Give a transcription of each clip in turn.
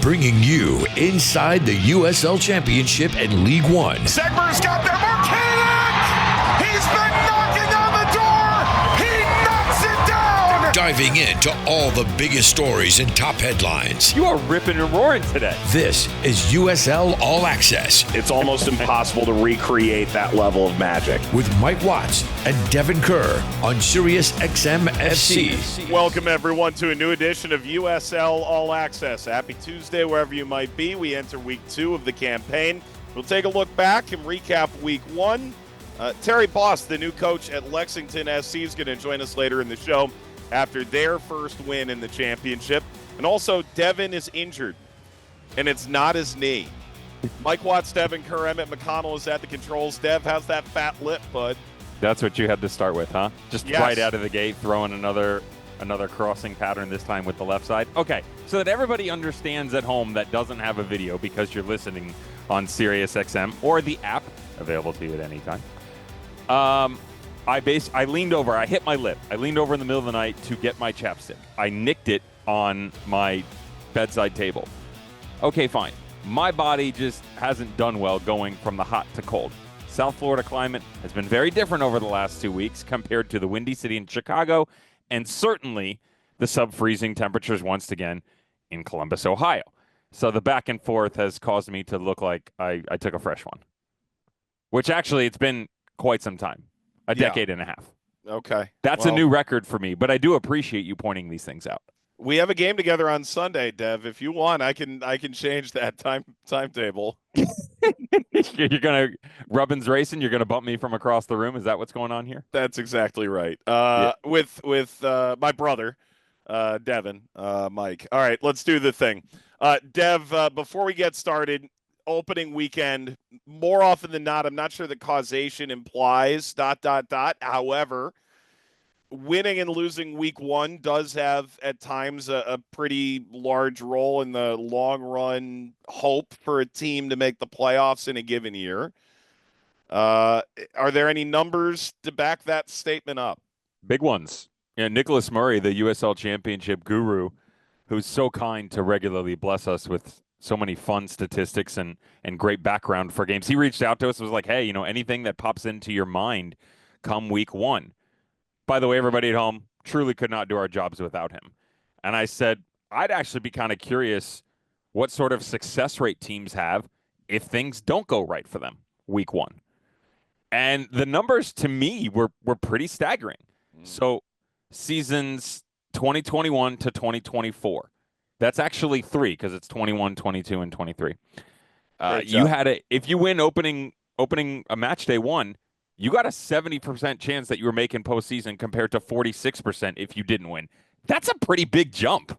bringing you inside the USL Championship and League One. Segmer's got there. Marquinhos! He's been knocking on the door. He knocks it down. Diving into all the biggest stories and top headlines. You are ripping and roaring today. This is USL All Access. It's almost impossible to recreate that level of magic. With Mike Watts and Devon Kerr on Sirius XM FC. Welcome, everyone, to a new edition of USL All Access. Happy Tuesday, wherever you might be. We enter week 2 of the campaign. We'll take a look back and recap week 1. Terry Boss, the new coach at Lexington SC, is going to join us later in the show after their first win in the championship. And also, Devon is injured, and it's not his knee. Mike Watts, Devon Kerr, Emmett McConnell is at the controls. Dev, how's that fat lip, bud? That's what you had to start with, huh? Just Yes. right out of the gate, throwing another crossing pattern, this time with the left side. Okay, so that everybody understands at home that doesn't have a video because you're listening on Sirius XM or the app available to you at any time. I leaned over. I hit my lip. I leaned over in the middle of the night to get my chapstick. I nicked it on my bedside table. Okay, fine. My body just hasn't done well going from the hot to cold. South Florida climate has been very different over the last 2 weeks compared to the Windy City in Chicago, and certainly the sub-freezing temperatures once again in Columbus, Ohio. So the back and forth has caused me to look like I took a fresh one, which actually it's been quite some time, a decade and a half. Okay. That's a new record for me, but I do appreciate you pointing these things out. We have a game together on Sunday, Dev. If you want, I can change that timetable. You're going to Rubbin's racing. You're going to bump me from across the room. Is that what's going on here? That's exactly right. With my brother, Devon, Mike. All right, let's do the thing. Dev, before we get started, opening weekend, more often than not, I'm not sure that causation implies ... However, winning and losing week 1 does have at times a pretty large role in the long run hope for a team to make the playoffs in a given year. Are there any numbers to back that statement up? Big ones. Yeah, Nicholas Murray, the USL Championship guru, who's so kind to regularly bless us with so many fun statistics and great background for games. He reached out to us and was like, hey, anything that pops into your mind come week 1. By the way, everybody at home, truly could not do our jobs without him. And I said, I'd actually be kind of curious what sort of success rate teams have if things don't go right for them week 1. And the numbers to me were pretty staggering. So seasons 2021 to 2024. That's actually 3 because it's 21, 22, and 23. If you win opening a match day 1, you got a 70% chance that you were making postseason compared to 46% if you didn't win. That's a pretty big jump.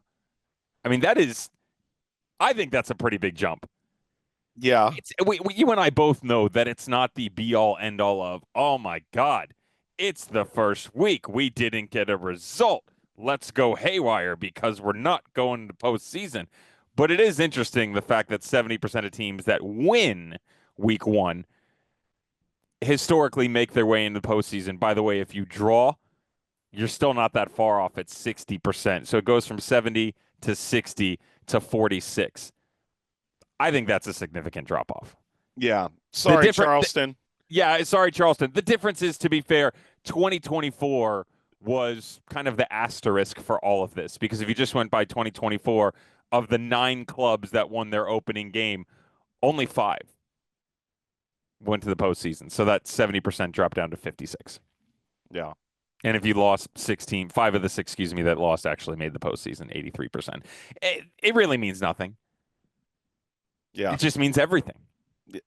I mean, I think that's a pretty big jump. Yeah. You and I both know that it's not the be-all, end-all of, oh, my God, it's the first week. We didn't get a result. Let's go haywire because we're not going to postseason. But it is interesting, the fact that 70% of teams that win week 1 historically make their way into the postseason. By the way, if you draw, you're still not that far off at 60%. So it goes from 70 to 60 to 46. I think that's a significant drop-off. Yeah. Sorry, Charleston. Sorry, Charleston. The difference is, to be fair, 2024 was kind of the asterisk for all of this, because if you just went by 2024, of the 9 clubs that won their opening game, only 5 went to the postseason. So that 70% dropped down to 56. Yeah. And if you lost 5 of the 6, that lost actually made the postseason, 83%. It really means nothing. Yeah. It just means everything.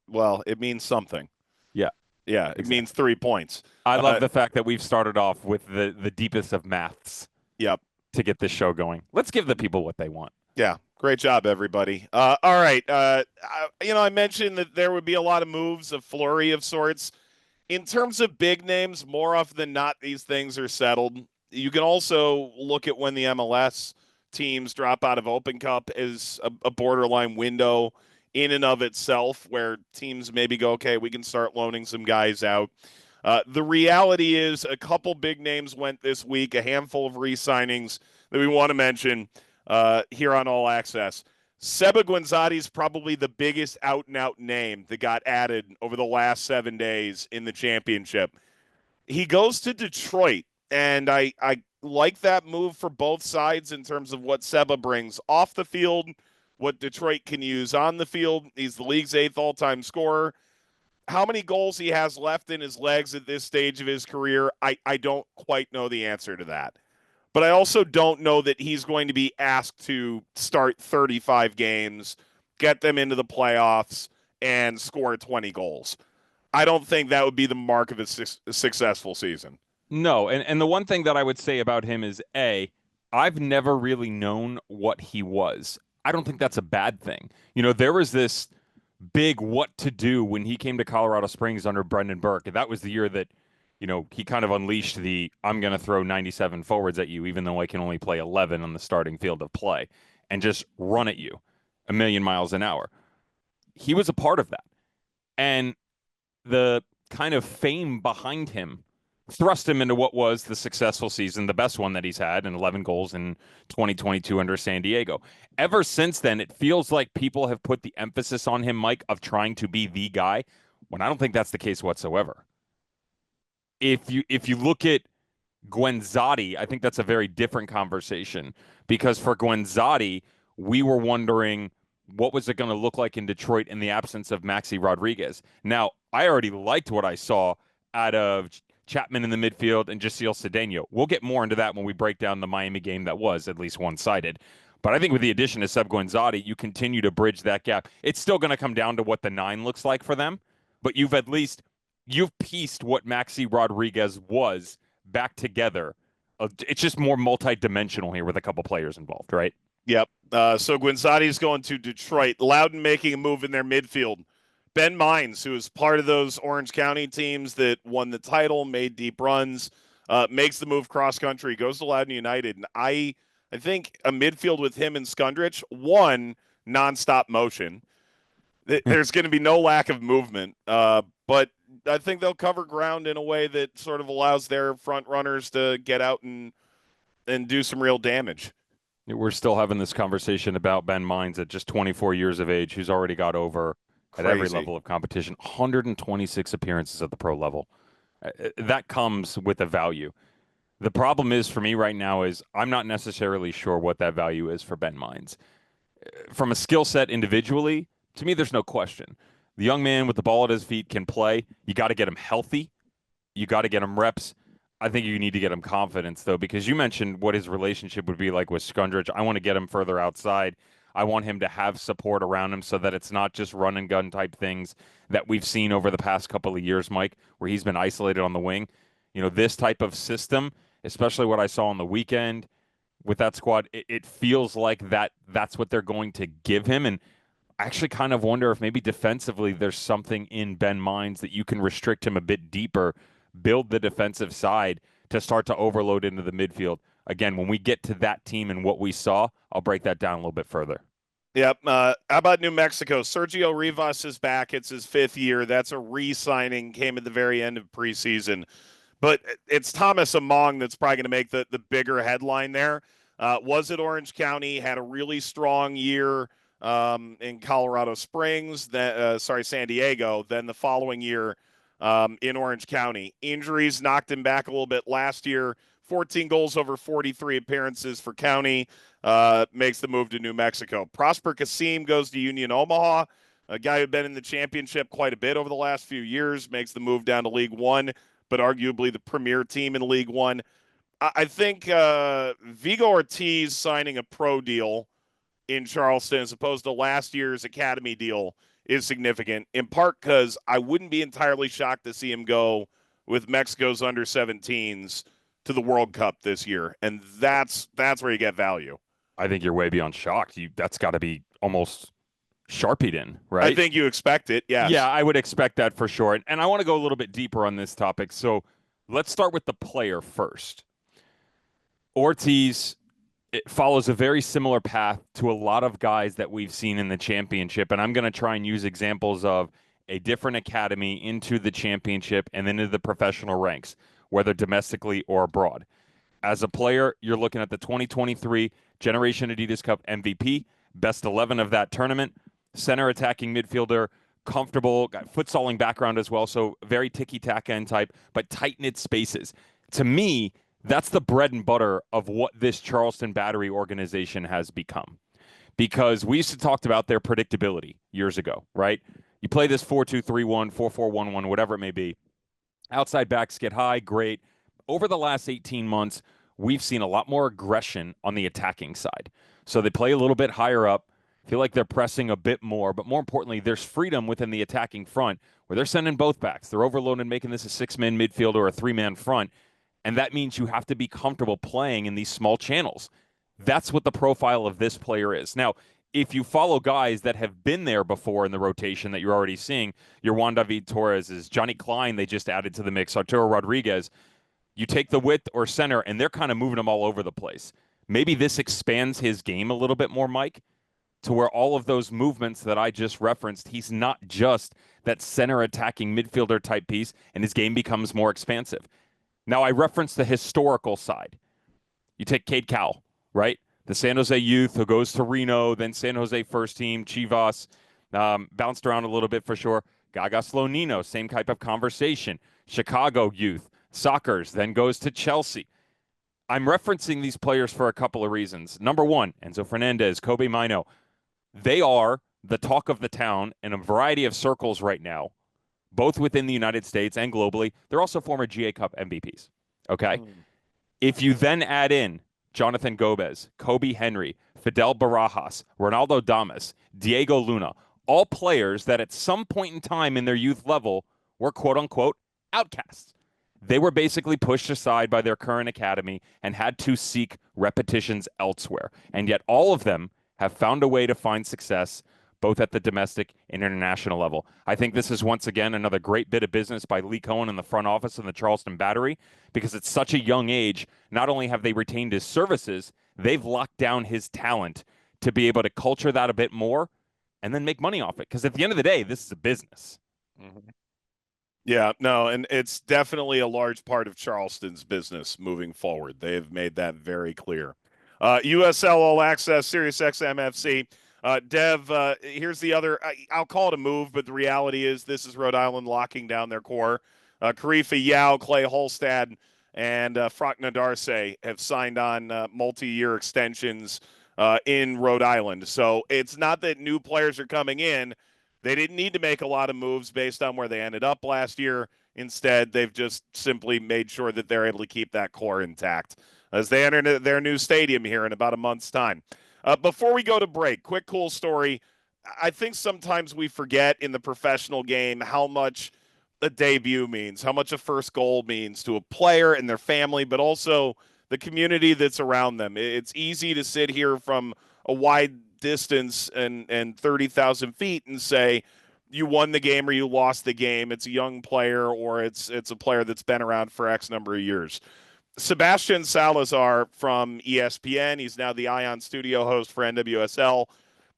Well, it means something. Yeah. Yeah, it means 3 points. I love the fact that we've started off with the deepest of maths. Yep. To get this show going. Let's give the people what they want. Yeah. Great job, everybody. All right. I mentioned that there would be a lot of moves, a flurry of sorts. In terms of big names, more often than not, these things are settled. You can also look at when the MLS teams drop out of Open Cup as a borderline window in and of itself, where teams maybe go, okay, we can start loaning some guys out. The reality is a couple big names went this week, a handful of re-signings that we want to mention here on All Access. Seba Guinzotti is probably the biggest out-and-out name that got added over the last 7 days in the championship. He goes to Detroit, and I like that move for both sides in terms of what Seba brings off the field, what Detroit can use on the field. He's the league's 8th all-time scorer. How many goals he has left in his legs at this stage of his career, I don't quite know the answer to that. But I also don't know that he's going to be asked to start 35 games, get them into the playoffs, and score 20 goals. I don't think that would be the mark of a successful season. No, and the one thing that I would say about him is, I've never really known what he was. I don't think that's a bad thing. There was this big what to do when he came to Colorado Springs under Brendan Burke, and that was the year that he kind of unleashed I'm going to throw 97 forwards at you, even though I can only play 11 on the starting field of play, and just run at you a million miles an hour. He was a part of that. And the kind of fame behind him thrust him into what was the successful season, the best one that he's had, and 11 goals in 2022 under San Diego. Ever since then, it feels like people have put the emphasis on him, Mike, of trying to be the guy, when I don't think that's the case whatsoever. If you look at Guinzotti, I think that's a very different conversation, because for Guinzotti, we were wondering what was it going to look like in Detroit in the absence of Maxi Rodriguez. Now, I already liked what I saw out of Chapman in the midfield and Jaceel Cedeno. We'll get more into that when we break down the Miami game that was at least one-sided. But I think with the addition of Seb Guinzotti, you continue to bridge that gap. It's still going to come down to what the 9 looks like for them, but you've pieced what Maxi Rodriguez was back together. It's just more multi-dimensional here with a couple players involved, right? Yep. So Guinzotti's going to Detroit. Loudoun making a move in their midfield. Ben Mines, who is part of those Orange County teams that won the title, made deep runs, makes the move cross-country, goes to Loudoun United. And I think a midfield with him and Skundrich, one, nonstop motion. There's going to be no lack of movement, but I think they'll cover ground in a way that sort of allows their front runners to get out and do some real damage. We're still having this conversation about Ben Mines at just 24 years of age, who's already got over at every level of competition, 126 appearances at the pro level. That comes with a value. The problem is for me right now is I'm not necessarily sure what that value is for Ben Mines. From a skill set individually, to me, there's no question. The young man with the ball at his feet can play. You got to get him healthy. You got to get him reps. I think you need to get him confidence, though, because you mentioned what his relationship would be like with Skundrich. I want to get him further outside. I want him to have support around him so that it's not just run and gun type things that we've seen over the past couple of years, Mike, where he's been isolated on the wing. This type of system, especially what I saw on the weekend with that squad, it feels like that's what they're going to give him. And I actually kind of wonder if maybe defensively there's something in Ben Mines that you can restrict him a bit deeper, build the defensive side to start to overload into the midfield. Again, when we get to that team and what we saw, I'll break that down a little bit further. Yep. How about New Mexico? Sergio Rivas is back. It's his 5th year. That's a re-signing, came at the very end of preseason. But it's Thomas Among that's probably going to make the bigger headline there. Was at Orange County, had a really strong year in Colorado Springs, San Diego. Then the following year in Orange County. Injuries knocked him back a little bit last year. 14 goals over 43 appearances for County, makes the move to New Mexico. Prosper Kasim goes to Union Omaha, a guy who'd been in the championship quite a bit over the last few years, makes the move down to League One, but arguably the premier team in League One. I think Vigo Ortiz signing a pro deal in Charleston as opposed to last year's academy deal is significant, in part because I wouldn't be entirely shocked to see him go with Mexico's under-17s to the World Cup this year, and that's where you get value. I think you're way beyond shocked. That's got to be almost Sharpied in, right? I think you expect it, yes. Yeah, I would expect that for sure. And I want to go a little bit deeper on this topic. So let's start with the player first. Ortiz, it follows a very similar path to a lot of guys that we've seen in the championship. And I'm going to try and use examples of a different academy into the championship and then into the professional ranks, whether domestically or abroad. As a player, you're looking at the 2023 Generation Adidas Cup MVP best 11 of that tournament. Center attacking midfielder, comfortable, got footsalling background as well, so very ticky-tack end type, but tight-knit spaces. To me, that's the bread and butter of what this Charleston Battery organization has become. Because we used to talk about their predictability years ago, right? You play this 4-2-3-1, 4-4-1-1, whatever it may be. Outside backs get high, great. Over the last 18 months, we've seen a lot more aggression on the attacking side. So they play a little bit higher up, feel like they're pressing a bit more, but more importantly, there's freedom within the attacking front where they're sending both backs. They're overloading, making this a six-man midfield or a three-man front. And that means you have to be comfortable playing in these small channels. That's what the profile of this player is. Now, if you follow guys that have been there before in the rotation that you're already seeing, your Juan David Torres, Johnny Klein, they just added to the mix, Arturo Rodriguez, you take the width or center, and they're kind of moving them all over the place. Maybe this expands his game a little bit more, Mike, to where all of those movements that I just referenced, he's not just that center attacking midfielder type piece, and his game becomes more expansive. Now, I referenced the historical side. You take Cade Cowell, right? The San Jose youth who goes to Reno, then San Jose first team, Chivas, bounced around a little bit for sure. Gaga Slonino, same type of conversation. Chicago youth, Sockers, then goes to Chelsea. I'm referencing these players for a couple of reasons. Number one, Enzo Fernandez, Kobe Mino. They are the talk of the town in a variety of circles right now, both within the United States and globally. They're also former GA Cup MVPs, okay? If you then add in Jonathan Gomez, Kobe Henry, Fidel Barajas, Ronaldo Damas, Diego Luna, all players that at some point in time in their youth level were quote-unquote outcasts. They were basically pushed aside by their current academy and had to seek repetitions elsewhere. And yet all of them have found a way to find success both at the domestic and international level. I think this is once again another great bit of business by Lee Cohen in the front office in the Charleston Battery, because at such a young age, not only have they retained his services, they've locked down his talent to be able to culture that a bit more and then make money off it. Because at the end of the day, this is a business. Yeah, no, and it's definitely a large part of Charleston's business moving forward. They've made that very clear. USL All Access, Sirius XM FC. Dev, here's the other, I'll call it a move, but the reality is this is Rhode Island locking down their core. Karifa Yao, Clay Holstad, and Frock Nadarse have signed on multi-year extensions in Rhode Island. So it's not that new players are coming in. They didn't need to make a lot of moves based on where they ended up last year. Instead, they've just simply made sure that they're able to keep that core intact as they enter their new stadium here in about a month's time. Before we go to break, quick cool story. I think sometimes we forget in the professional game how much a debut means, how much a first goal means to a player and their family, but also the community that's around them. It's easy to sit here from a wide distance and 30,000 feet and say you won the game or you lost the game. It's a young player or it's a player that's been around for X number of years. Sebastian Salazar from ESPN, he's now the Ion studio host for NWSL,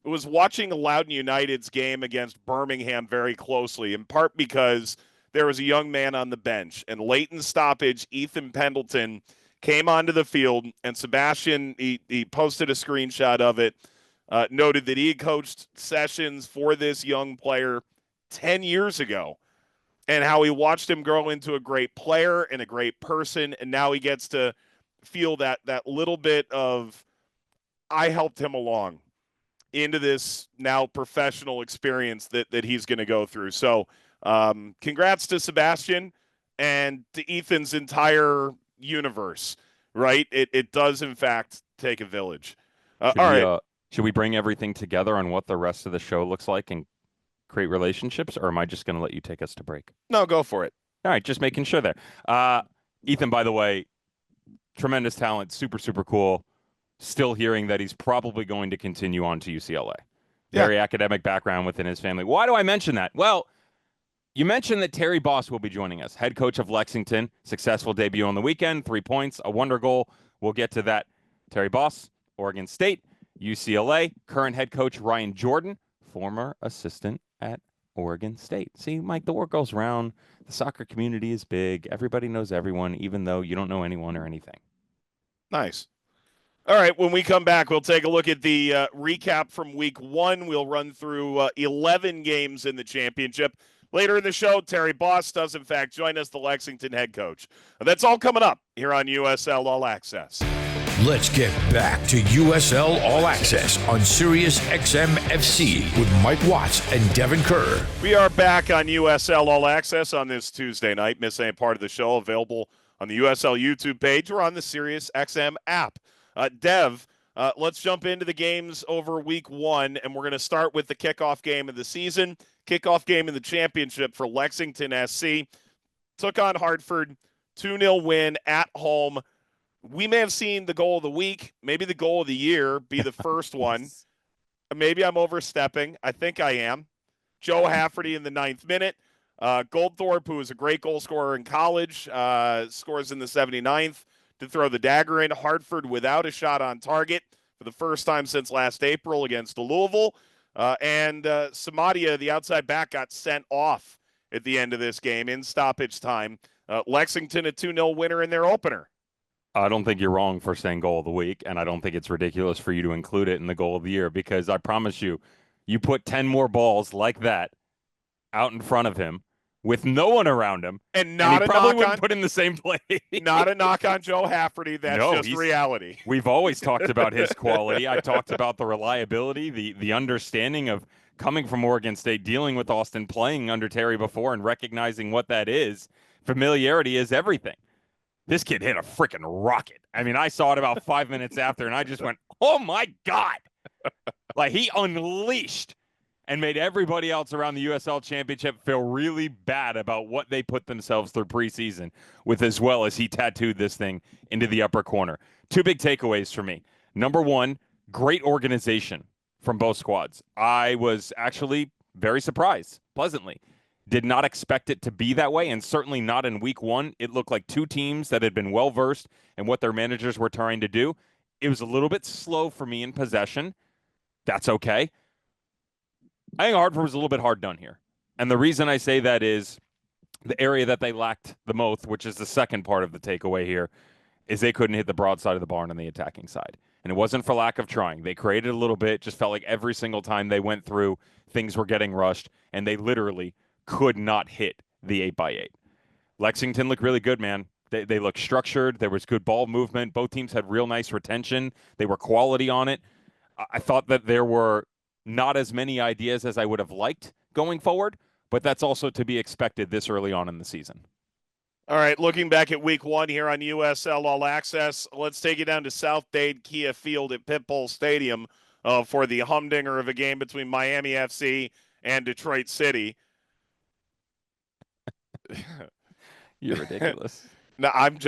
was watching Loudoun United's game against Birmingham very closely, in part because there was a young man on the bench. And late in stoppage, Ethan Pendleton came onto the field, and Sebastian, he posted a screenshot of it, noted that he had coached sessions for this young player 10 years ago, and how he watched him grow into a great player and a great person, and now he gets to feel that little bit of, I helped him along into this now professional experience that he's going to go through. So congrats to Sebastian and to Ethan's entire universe, right? It does, in fact, take a village. All right. Should we bring everything together on what the rest of the show looks like and create relationships, or am I just going to let you take us to break? No, go for it. All right, just making sure there. Ethan, by the way, tremendous talent, super, super cool. Still hearing that he's probably going to continue on to UCLA. Very academic background within his family. Why do I mention that? Well, you mentioned that Terry Boss will be joining us, head coach of Lexington. Successful debut on the weekend, 3 points, a wonder goal. We'll get to that. Terry Boss, Oregon State, UCLA, current head coach Ryan Jordan, former assistant at Oregon State. See, Mike, the word goes round. The soccer community is big. Everybody knows everyone, even though you don't know anyone or anything. Nice. All right, when we come back, we'll take a look at the recap from week one. We'll run through 11 games in the championship. Later in the show, Terry Boss does, in fact, join us, the Lexington head coach. That's all coming up here on USL All Access. Let's get back to USL All Access on Sirius XM FC with Mike Watts and Devon Kerr. We are back on USL All Access on this Tuesday night. Miss any part of the show, available on the USL YouTube page or on the Sirius XM app. Dev, let's jump into the games over week one, and we're going to start with the kickoff game of the season, kickoff game in the championship for Lexington SC. Took on Hartford, 2-0 win at home. We may have seen the goal of the week, maybe the goal of the year be the first one. Maybe I'm overstepping. I think I am. Joe Hafferty in the 9th minute. Goldthorpe, who was a great goal scorer in college, scores in the 79th. To throw the dagger in. Hartford without a shot on target for the first time since last April against Louisville. And Samadia, the outside back, got sent off at the end of this game in stoppage time. Lexington, a 2-0 winner in their opener. I don't think you're wrong for saying goal of the week, and I don't think it's ridiculous for you to include it in the goal of the year, because I promise you, you put 10 more balls like that out in front of him with no one around him, and not he a probably knock wouldn't on, put in the same play. Not a knock on Joe Hafferty. That's just reality. We've always talked about his quality. I talked about the reliability, the understanding of coming from Oregon State, dealing with Austin, playing under Terry before, and recognizing what that is. Familiarity is everything. This kid hit a freaking rocket. I mean, I saw it about 5 minutes after, and I just went, oh, my God. Like, he unleashed and made everybody else around the USL Championship feel really bad about what they put themselves through preseason with, as well as he tattooed this thing into the upper corner. Two big takeaways for me. Number one, great organization from both squads. I was actually very surprised, pleasantly. Did not expect it to be that way, and certainly not in week one. It looked like two teams that had been well-versed in what their managers were trying to do. It was a little bit slow for me in possession. That's okay. I think Hartford was a little bit hard done here. And the reason I say that is the area that they lacked the most, which is the second part of the takeaway here, is they couldn't hit the broad side of the barn on the attacking side. And it wasn't for lack of trying. They created a little bit, just felt like every single time they went through, things were getting rushed, and they literally could not hit the 8x8. Lexington looked really good, man. They looked structured. There was good ball movement. Both teams had real nice retention. They were quality on it. I thought that there were not as many ideas as I would have liked going forward, but that's also to be expected this early on in the season. All right, looking back at week one here on USL All Access, let's take you down to South Dade Kia Field at Pitbull Stadium for the humdinger of a game between Miami FC and Detroit City. You're ridiculous. No, I'm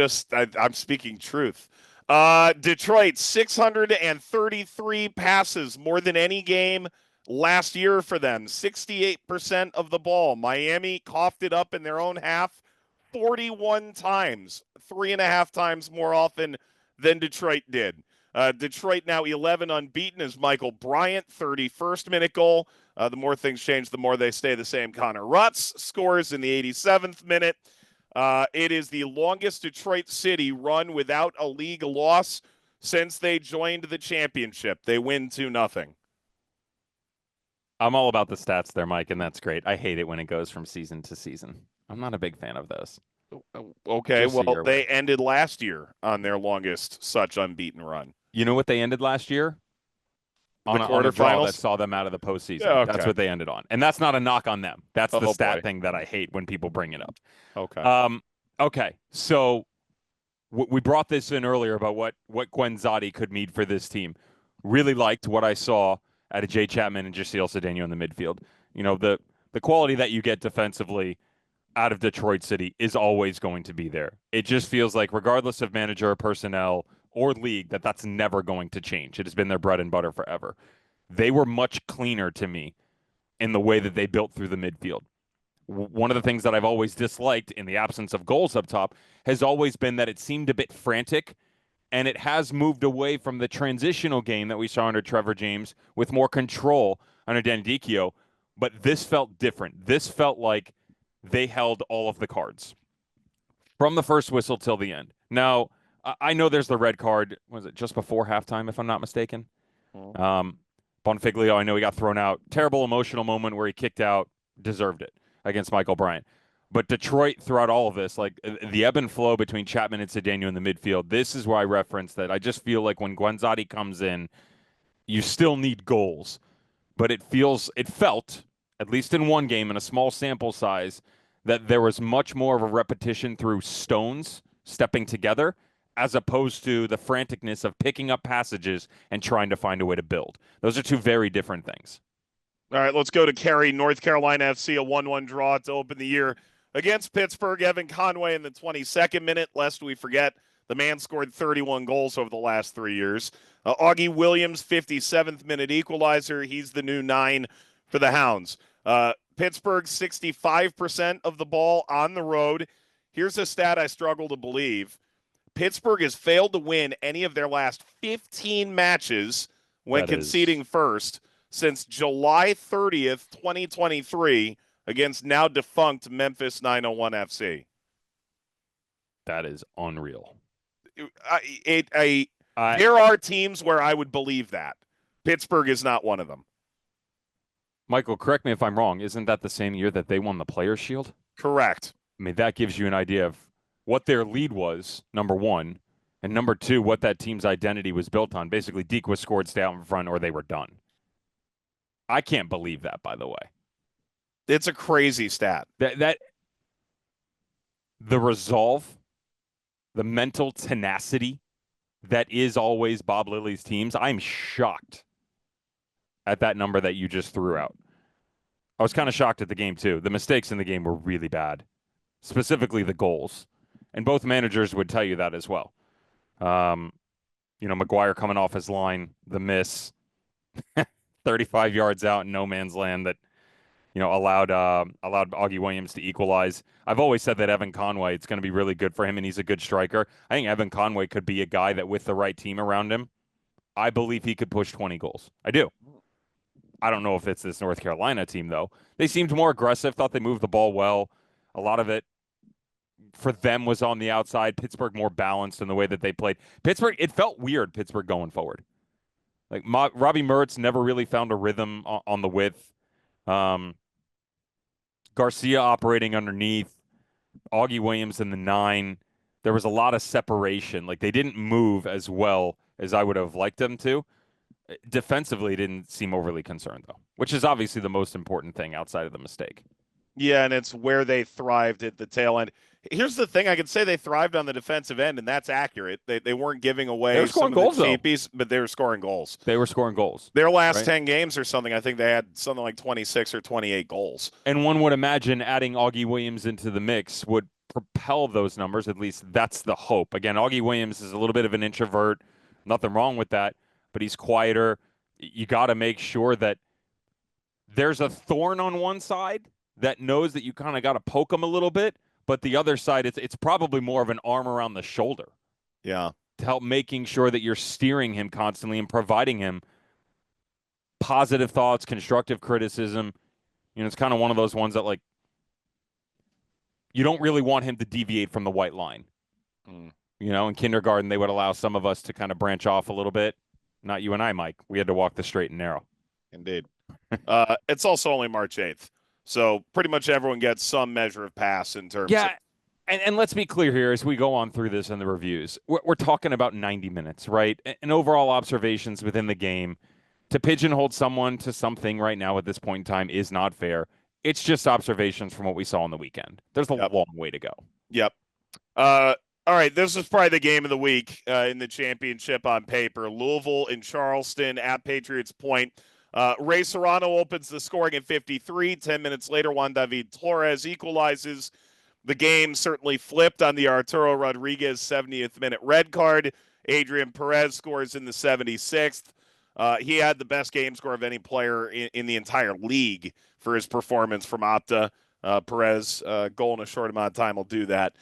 speaking truth. Detroit, 633 passes, more than any game last year for them. 68% of the ball. Miami coughed it up in their own half 41 times, 3.5 times more often than Detroit did. Detroit now 11 unbeaten as Michael Bryant, 31st minute goal. The more things change, the more they stay the same. Connor Rutz scores in the 87th minute. It is the longest Detroit City run without a league loss since they joined the championship. They win 2-0. I'm all about the stats there, Mike, and that's great. I hate it when it goes from season to season. I'm not a big fan of those. Okay, well, they ended last year on their longest such unbeaten run. You know what they ended last year? On a draw that saw them out of the postseason. Yeah, okay. That's what they ended on. And that's not a knock on them. That's the stat thing that I hate when people bring it up. Okay. Okay. So we brought this in earlier about what Guenzati could mean for this team. Really liked what I saw out of Jay Chapman and Jasil Cedeno in the midfield. You know, the quality that you get defensively out of Detroit City is always going to be there. It just feels like regardless of manager or personnel or league, that's never going to change. It has been their bread and butter forever. They were much cleaner to me in the way that they built through the midfield. One of the things that I've always disliked in the absence of goals up top has always been that it seemed a bit frantic, and it has moved away from the transitional game that we saw under Trevor James with more control under Dan Dicchio, but this felt different. This felt like they held all of the cards from the first whistle till the end. Now, I know there's the red card. Was it just before halftime, if I'm not mistaken? Bonfiglio, I know he got thrown out. Terrible emotional moment where he kicked out, deserved it against Michael Bryant. But Detroit, throughout all of this, like the ebb and flow between Chapman and Cedeno in the midfield, this is where I reference that. I just feel like when Guanzati comes in, you still need goals. But it felt, at least in one game in a small sample size, that there was much more of a repetition through stones stepping together as opposed to the franticness of picking up passages and trying to find a way to build. Those are two very different things. All right, let's go to Cary, North Carolina FC, a 1-1 draw to open the year against Pittsburgh. Evan Conway in the 22nd minute, lest we forget, the man scored 31 goals over the last 3 years. Augie Williams, 57th minute equalizer. He's the new 9 for the Hounds. Pittsburgh, 65% of the ball on the road. Here's a stat I struggle to believe. Pittsburgh has failed to win any of their last 15 matches when conceding first since July 30th, 2023, against now defunct Memphis 901 FC. That is unreal. There are teams where I would believe that. Pittsburgh is not one of them. Michael, correct me if I'm wrong. Isn't that the same year that they won the Players' Shield? Correct. I mean, that gives you an idea of what their lead was, number one, and number two, what that team's identity was built on. Basically, Deke was scored, stay out in front, or they were done. I can't believe that, by the way. It's a crazy stat. That the resolve, the mental tenacity that is always Bob Lilly's teams, I'm shocked at that number that you just threw out. I was kind of shocked at the game, too. The mistakes in the game were really bad, specifically the goals. And both managers would tell you that as well. McGuire coming off his line, the miss, 35 yards out in no man's land that, allowed Augie Williams to equalize. I've always said that Evan Conway, it's going to be really good for him, and he's a good striker. I think Evan Conway could be a guy that with the right team around him, I believe he could push 20 goals. I do. I don't know if it's this North Carolina team, though. They seemed more aggressive, thought they moved the ball well. A lot of it for them was on the outside. Pittsburgh more balanced in the way that they played. Pittsburgh, it felt weird, Pittsburgh going forward. Like Robbie Mertz never really found a rhythm on the width. Garcia operating underneath. Augie Williams in the 9. There was a lot of separation. Like they didn't move as well as I would have liked them to. Defensively, didn't seem overly concerned, though, which is obviously the most important thing outside of the mistake. Yeah, and it's where they thrived at the tail end. Here's the thing. I can say they thrived on the defensive end, and that's accurate. They weren't giving away some of the cheapies, but they were scoring goals. They were scoring goals. Their last 10 games or something, I think they had something like 26 or 28 goals. And one would imagine adding Augie Williams into the mix would propel those numbers. At least that's the hope. Again, Augie Williams is a little bit of an introvert. Nothing wrong with that, but he's quieter. You got to make sure that there's a thorn on one side that knows that you kind of got to poke him a little bit, but the other side, it's probably more of an arm around the shoulder. Yeah. To help making sure that you're steering him constantly and providing him positive thoughts, constructive criticism. It's kind of one of those ones that, like, you don't really want him to deviate from the white line. In kindergarten, they would allow some of us to kind of branch off a little bit. Not you and I, Mike. We had to walk the straight and narrow. Indeed. It's also only March 8th. So pretty much everyone gets some measure of pass in terms of... And let's be clear here as we go on through this in the reviews. We're talking about 90 minutes, right? And overall observations within the game. To pigeonhole someone to something right now at this point in time is not fair. It's just observations from what we saw on the weekend. There's a long way to go. Yep. All right, this is probably the game of the week in the championship on paper. Louisville and Charleston at Patriots Point. Ray Serrano opens the scoring at 53. 10 minutes later, Juan David Torres equalizes. The game certainly flipped on the Arturo Rodriguez 70th minute red card. Adrian Perez scores in the 76th. He had the best game score of any player in the entire league for his performance from Opta. Perez, goal in a short amount of time will do that.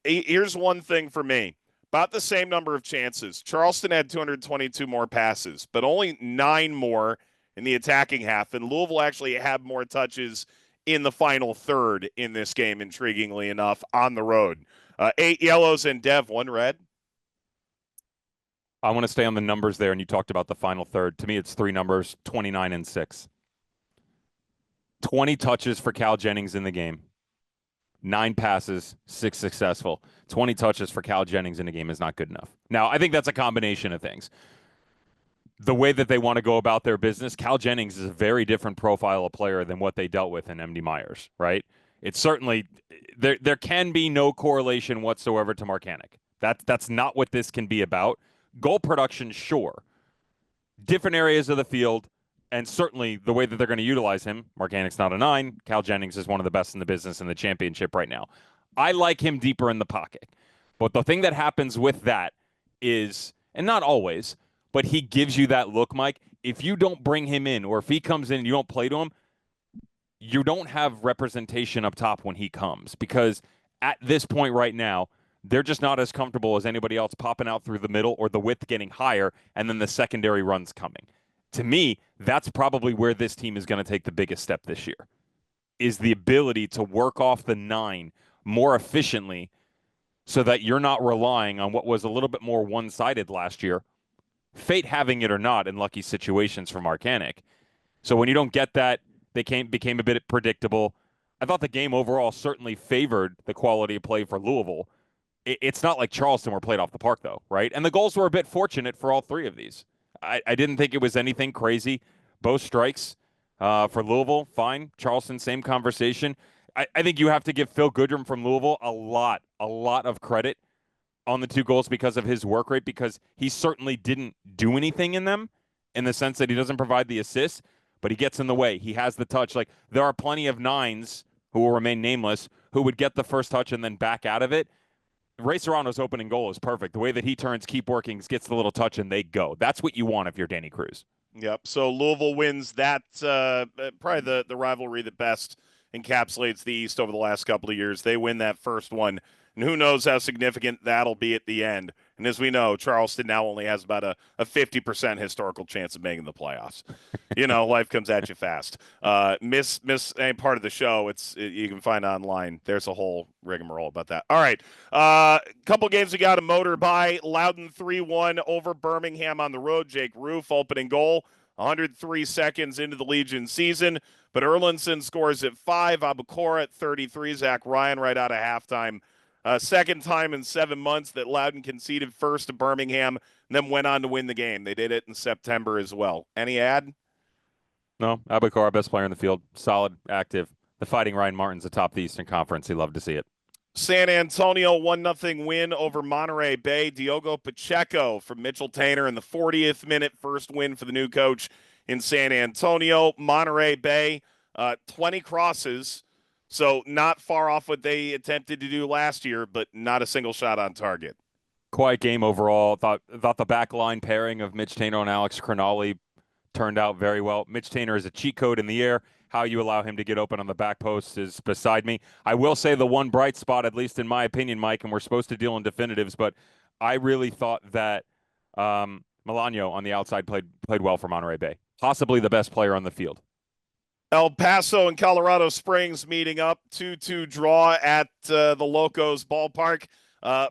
Here's one thing for me. About the same number of chances. Charleston had 222 more passes, but only 9 more in the attacking half. And Louisville actually had more touches in the final third in this game, intriguingly enough, on the road. 8 yellows and Dev, 1 red. I want to stay on the numbers there, and you talked about the final third. To me, it's three numbers, 29 and 6. 20 touches for Cal Jennings in the game. 9 passes, 6 successful. 20 touches for Cal Jennings in a game is not good enough. Now, I think that's a combination of things. The way that they want to go about their business, Cal Jennings is a very different profile of player than what they dealt with in MD Myers, right? It's certainly there can be no correlation whatsoever to Marcanic. That's not what this can be about. Goal production, sure. Different areas of the field, and certainly the way that they're going to utilize him. Marcanic's not a 9. Cal Jennings is one of the best in the business in the championship right now. I like him deeper in the pocket. But the thing that happens with that is, and not always, but he gives you that look, Mike. If you don't bring him in, or if he comes in and you don't play to him, you don't have representation up top when he comes. Because at this point right now, they're just not as comfortable as anybody else popping out through the middle or the width getting higher and then the secondary runs coming. To me, that's probably where this team is going to take the biggest step this year, is the ability to work off the 9 more efficiently so that you're not relying on what was a little bit more one-sided last year, fate having it or not in lucky situations for Marcanic. So when you don't get that, they became a bit predictable. I thought the game overall certainly favored the quality of play for Louisville. It's not like Charleston were played off the park, though, right? And the goals were a bit fortunate for all 3 of these. I didn't think it was anything crazy. Both strikes for Louisville, fine. Charleston, same conversation. I think you have to give Phil Goodrum from Louisville a lot of credit on the 2 goals because of his work rate, because he certainly didn't do anything in them in the sense that he doesn't provide the assist, but he gets in the way. He has the touch. Like, there are plenty of 9s who will remain nameless who would get the first touch and then back out of it. Ray Serrano's opening goal is perfect. The way that he turns, keep working, gets the little touch, and they go. That's what you want if you're Danny Cruz. Yep. So Louisville wins that, probably the rivalry that best encapsulates the East over the last couple of years. They win that first one, and who knows how significant that'll be at the end. And as we know, Charleston now only has about a 50% historical chance of making the playoffs. You know, life comes at you fast. Miss any part of the show, you can find online. There's a whole rigmarole about that. All right. Couple games we got to motor by. Loudoun 3-1 over Birmingham on the road. Jake Roof opening goal, 103 seconds into the Legion season. But Erlinson scores at 5. Abukora at 33. Zach Ryan right out of halftime. Second time in 7 months that Loudoun conceded first to Birmingham and then went on to win the game. They did it in September as well. Any ad? No, Abukar, best player in the field. Solid, active. The Fighting Ryan Martin's atop the Eastern Conference. He loved to see it. San Antonio 1-0 win over Monterey Bay. Diogo Pacheco from Mitchell Tainer in the 40th minute. First win for the new coach in San Antonio. Monterey Bay, 20 crosses. So not far off what they attempted to do last year, but not a single shot on target. Quiet game overall. Thought the back line pairing of Mitch Tainer and Alex Cronali turned out very well. Mitch Tainer is a cheat code in the air. How you allow him to get open on the back post is beside me. I will say the one bright spot, at least in my opinion, Mike, and we're supposed to deal in definitives, but I really thought that Melano on the outside played well for Monterey Bay. Possibly the best player on the field. El Paso and Colorado Springs meeting up, 2-2 draw at the Locos ballpark.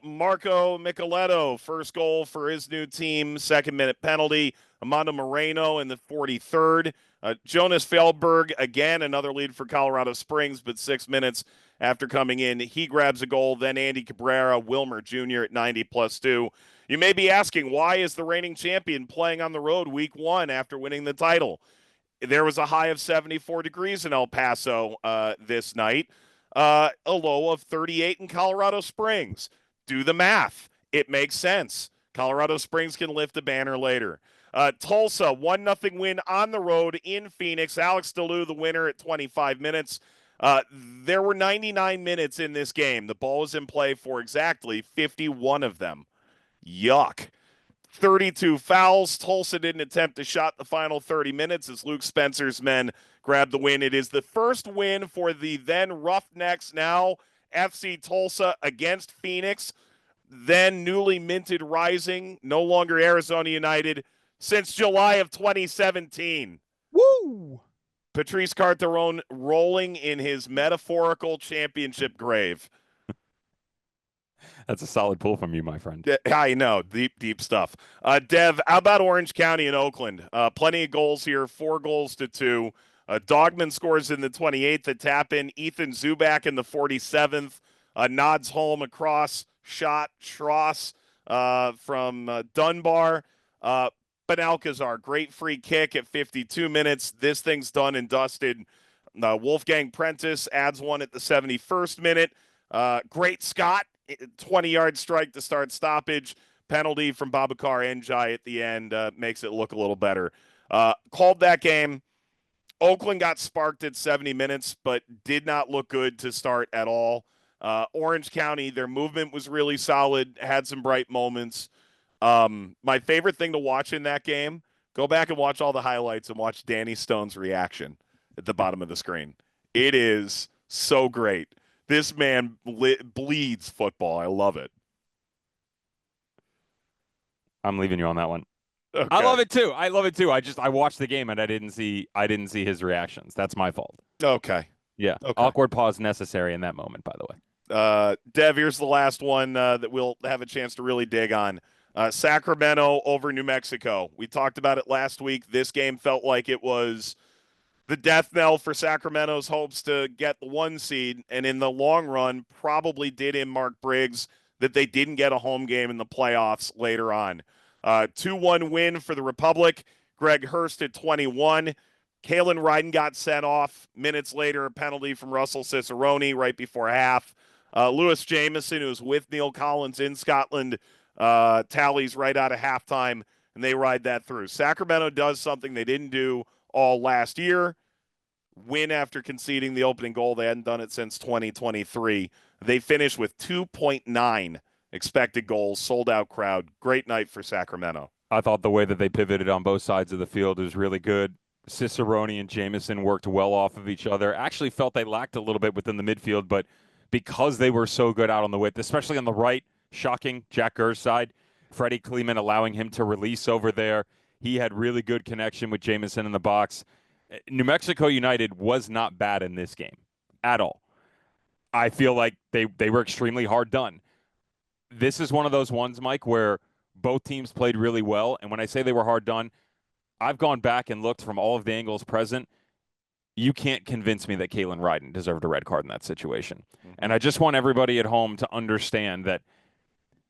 Marco Micheletto, first goal for his new team, second-minute penalty. Amando Moreno in the 43rd. Jonas Feldberg, again, another lead for Colorado Springs, but 6 minutes after coming in, he grabs a goal. Then Andy Cabrera, Wilmer Jr. at 90+2. You may be asking, why is the reigning champion playing on the road week 1 after winning the title? There was a high of 74 degrees in El Paso this night, a low of 38 in Colorado Springs. Do the math. It makes sense. Colorado Springs can lift the banner later. Tulsa, 1-0 win on the road in Phoenix. Alex DeLue, the winner at 25 minutes. There were 99 minutes in this game. The ball was in play for exactly 51 of them. Yuck. 32 fouls. Tulsa didn't attempt a shot the final 30 minutes as Luke Spencer's men grabbed the win. It is the first win for the then Roughnecks, now FC Tulsa, against Phoenix, then newly minted Rising, no longer Arizona United, since July of 2017. Woo! Patrice Carteron rolling in his metaphorical championship grave. That's a solid pull from you, my friend. I know, deep stuff. Dev, how about Orange County and Oakland? Plenty of goals here, 4-2. Dogman scores in the 28th, a tap in. Ethan Zubak in the 47th. Nods home across, shot, Schross from Dunbar. Benalcazar, great free kick at 52 minutes. This thing's done and dusted. Wolfgang Prentice adds one at the 71st minute. Great Scott, 20-yard strike to start stoppage. Penalty from Babacar Njai at the end makes it look a little better. Called that game. Oakland got sparked at 70 minutes, but did not look good to start at all. Orange County, their movement was really solid, had some bright moments. My favorite thing to watch in that game, go back and watch all the highlights and watch Danny Stone's reaction at the bottom of the screen. It is so great. This man bleeds football. I love it. I'm leaving you on that one. Okay. I love it too. I watched the game and I didn't see his reactions. That's my fault. Okay. Yeah. Okay. Awkward pause necessary in that moment, by the way. Dev, here's the last one that we'll have a chance to really dig on. Sacramento over New Mexico. We talked about it last week. This game felt like it was the death knell for Sacramento's hopes to get the 1 seed, and in the long run probably did in Mark Briggs that they didn't get a home game in the playoffs later on. 2-1 win for the Republic. Greg Hurst at 21. Kalen Ryden got sent off. Minutes later, a penalty from Russell Cicerone right before half. Lewis Jameson, who's with Neil Collins in Scotland, tallies right out of halftime, and they ride that through. Sacramento does something they didn't do all last year. Win after conceding the opening goal. They hadn't done it since 2023. They finished with 2.9 expected goals, sold-out crowd. Great night for Sacramento. I thought the way that they pivoted on both sides of the field was really good. Cicerone and Jameson worked well off of each other. Actually felt they lacked a little bit within the midfield, but because they were so good out on the width, especially on the right, shocking, Jack Gurr's side, Freddie Kleeman allowing him to release over there. He had really good connection with Jameson in the box. New Mexico United was not bad in this game at all. I feel like they were extremely hard done. This is one of those ones, Mike, where both teams played really well. And when I say they were hard done, I've gone back and looked from all of the angles present. You can't convince me that Kalen Ryden deserved a red card in that situation. Mm-hmm. And I just want everybody at home to understand that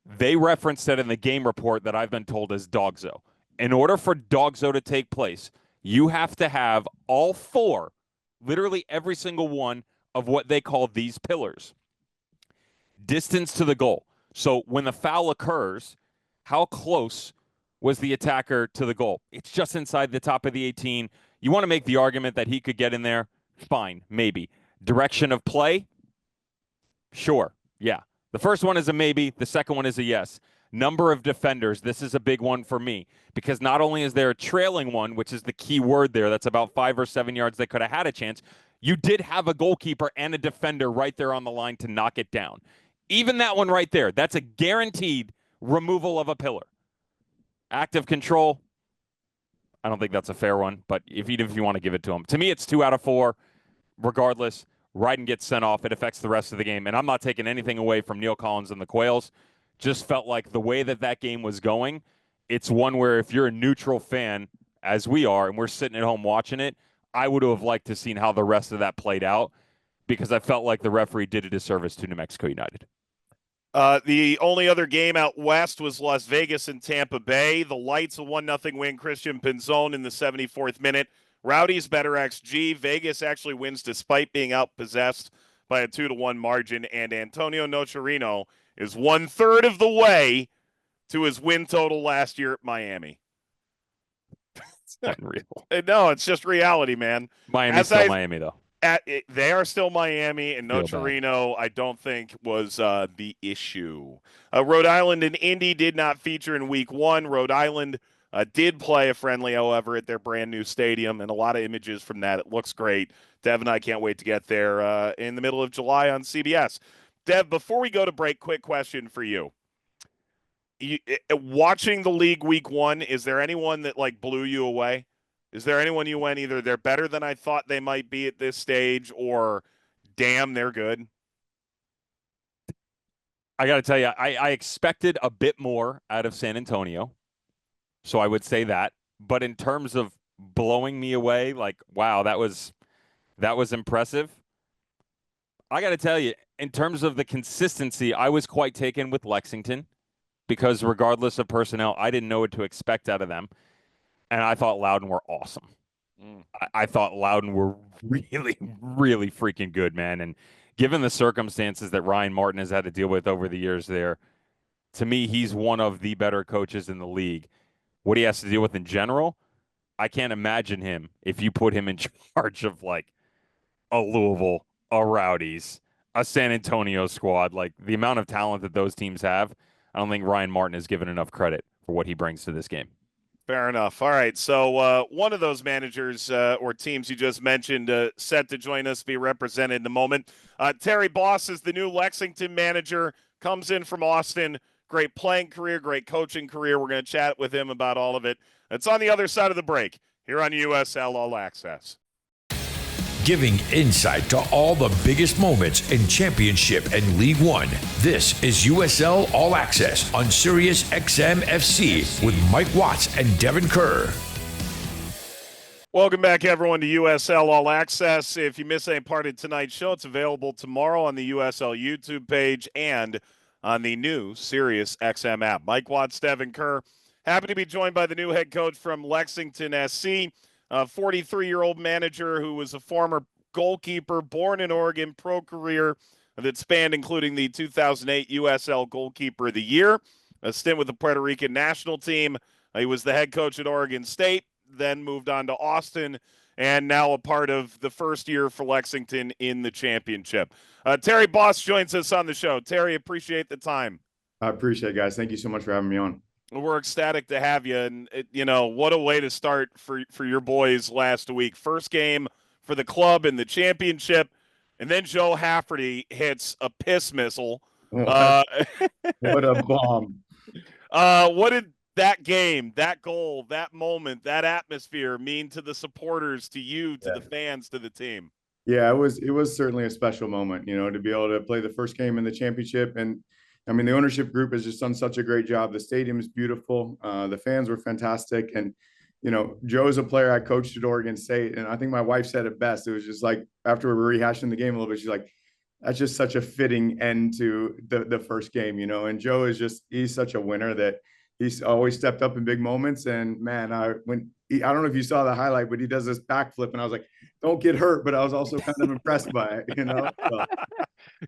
they referenced it in the game report that I've been told is Dogzo. In order for Dogzo to take place, you have to have all 4, literally every single one of what they call these pillars. Distance to the goal. So when the foul occurs, how close was the attacker to the goal? It's just inside the top of the 18. You want to make the argument that he could get in there? Fine, maybe. Direction of play? Sure, yeah. The first one is a maybe. The second one is a yes. Number of defenders. This is a big one for me because not only is there a trailing one, which is the key word there, that's about 5 or 7 yards they could have had a chance. You did have a goalkeeper and a defender right there on the line to knock it down. Even that one right there, that's a guaranteed removal of a pillar. Active control, I don't think that's a fair one, but even if you want to give it to him. To me, it's 2 out of 4. Regardless, Ryden gets sent off. It affects the rest of the game. And I'm not taking anything away from Neil Collins and the Quails. Just felt like the way that game was going, it's one where if you're a neutral fan, as we are, and we're sitting at home watching it, I would have liked to seen how the rest of that played out because I felt like the referee did a disservice to New Mexico United. The only other game out west was Las Vegas and Tampa Bay. The Lights, a 1-0 win. Christian Pinzon in the 74th minute. Rowdy's better XG. Vegas actually wins despite being outpossessed by a 2-1 margin. And Antonio Nocerino is 1/3 of the way to his win total last year at Miami. It's unreal. No, it's just reality, man. Miami's still Miami, though. They are still Miami, and Nocerino, I don't think, was the issue. Rhode Island and Indy did not feature in Week 1. Rhode Island did play a friendly, however, at their brand-new stadium, and a lot of images from that. It looks great. Dev and I can't wait to get there in the middle of July on CBS. Dev, before we go to break, quick question for you. Watching the league Week 1, is there anyone that, blew you away? Is there anyone you went either they're better than I thought they might be at this stage or damn, they're good? I got to tell you, I expected a bit more out of San Antonio. So I would say that. But in terms of blowing me away, like, wow, that was impressive. I got to tell you, in terms of the consistency, I was quite taken with Lexington because regardless of personnel, I didn't know what to expect out of them. And I thought Loudoun were awesome. I thought Loudoun were really, really freaking good, man. And given the circumstances that Ryan Martin has had to deal with over the years there, to me, he's one of the better coaches in the league. What he has to deal with in general, I can't imagine him if you put him in charge of like a Louisville, a Rowdies, a San Antonio squad. Like the amount of talent that those teams have, I don't think Ryan Martin is given enough credit for what he brings to this game. Fair enough. All right. So one of those managers or teams you just mentioned set to join us, be represented in a moment. Terry Boss is the new Lexington manager, comes in from Austin. Great playing career, great coaching career. We're going to chat with him about all of it. It's on the other side of the break here on USL All Access. Giving insight to all the biggest moments in Championship and League One. This is USL All Access on Sirius XM FC with Mike Watts and Devon Kerr. Welcome back, everyone, to USL All Access. If you miss any part of tonight's show, it's available tomorrow on the USL YouTube page and on the new Sirius XM app. Mike Watts, Devon Kerr. Happy to be joined by the new head coach from Lexington SC. A 43-year-old manager who was a former goalkeeper, born in Oregon, pro career that spanned including the 2008 USL Goalkeeper of the Year, a stint with the Puerto Rican national team. He was the head coach at Oregon State, then moved on to Austin, and now a part of the first year for Lexington in the championship. Terry Boss joins us on the show. Terry, appreciate the time. I appreciate it, guys. Thank you so much for having me on. We're ecstatic to have you, and what a way to start for your boys last week. First game for the club in the championship, and then Joe Hafferty hits a piss missile. What a bomb! What did that game, that goal, that moment, that atmosphere mean to the supporters, to you, to the fans, to the team? Yeah, it was certainly a special moment, to be able to play the first game in the championship. And I mean, the ownership group has just done such a great job. The stadium is beautiful. The fans were fantastic. And, Joe's a player I coached at Oregon State. And I think my wife said it best. It was just like, after we were rehashing the game a little bit, she's like, that's just such a fitting end to the first game, And Joe he's such a winner that he's always stepped up in big moments. And man, I don't know if you saw the highlight, but he does this backflip. And I was like, don't get hurt. But I was also kind of impressed by it, So.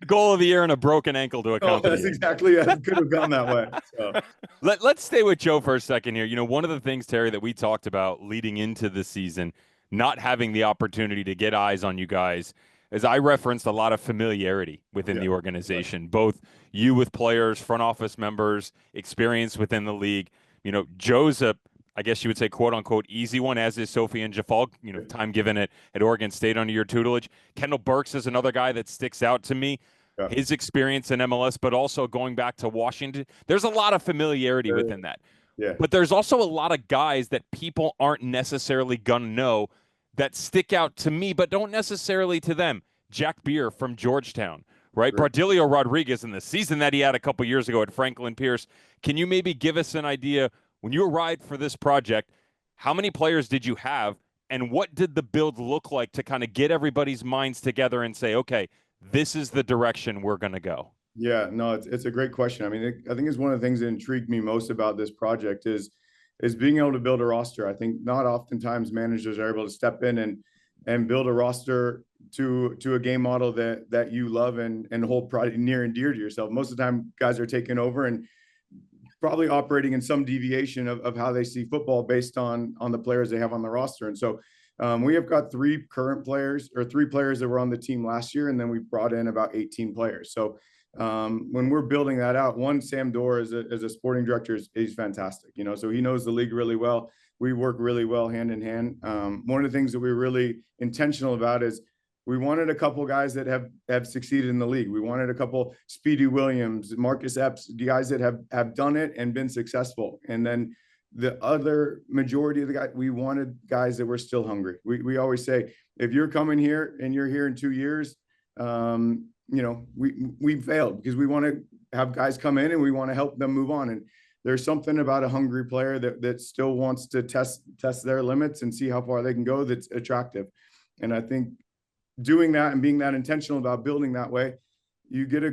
Goal of the year and a broken ankle to account. That's exactly it. It could have gone that way. So. Let's stay with Joe for a second here. One of the things, Terry, that we talked about leading into the season, not having the opportunity to get eyes on you guys, is I referenced a lot of familiarity within the organization, both you with players, front office members, experience within the league. Joe's I guess you would say, quote unquote, easy one, as is Sophie and Jafal, time given at Oregon State under your tutelage. Kendall Burks is another guy that sticks out to me. Yeah. His experience in MLS, but also going back to Washington. There's a lot of familiarity within that. Yeah. But there's also a lot of guys that people aren't necessarily going to know that stick out to me, but don't necessarily to them. Jack Beer from Georgetown, right? Bardilio Rodriguez in the season that he had a couple years ago at Franklin Pierce. Can you maybe give us an idea, when you arrived for this project, how many players did you have, and what did the build look like to kind of get everybody's minds together and say, okay, this is the direction we're going to go? Yeah, no, it's a great question. I mean, I think it's one of the things that intrigued me most about this project is being able to build a roster. I think not oftentimes managers are able to step in and build a roster to a game model that you love and hold near and dear to yourself. Most of the time, guys are taking over and probably operating in some deviation of how they see football based on the players they have on the roster. And so we have got three players that were on the team last year, and then we brought in about 18 players. So when we're building that out, Sam Dorr as a sporting director is fantastic, so he knows the league really well. We work really well hand in hand. One of the things that we're really intentional about is we wanted a couple guys that have succeeded in the league. We wanted a couple Speedy Williams, Marcus Epps, guys that have done it and been successful. And then the other majority of the guys, we wanted guys that were still hungry. We always say, if you're coming here and you're here in 2 years, we failed because we want to have guys come in and we want to help them move on. And there's something about a hungry player that still wants to test their limits and see how far they can go. That's attractive. And I think doing that and being that intentional about building that way, you get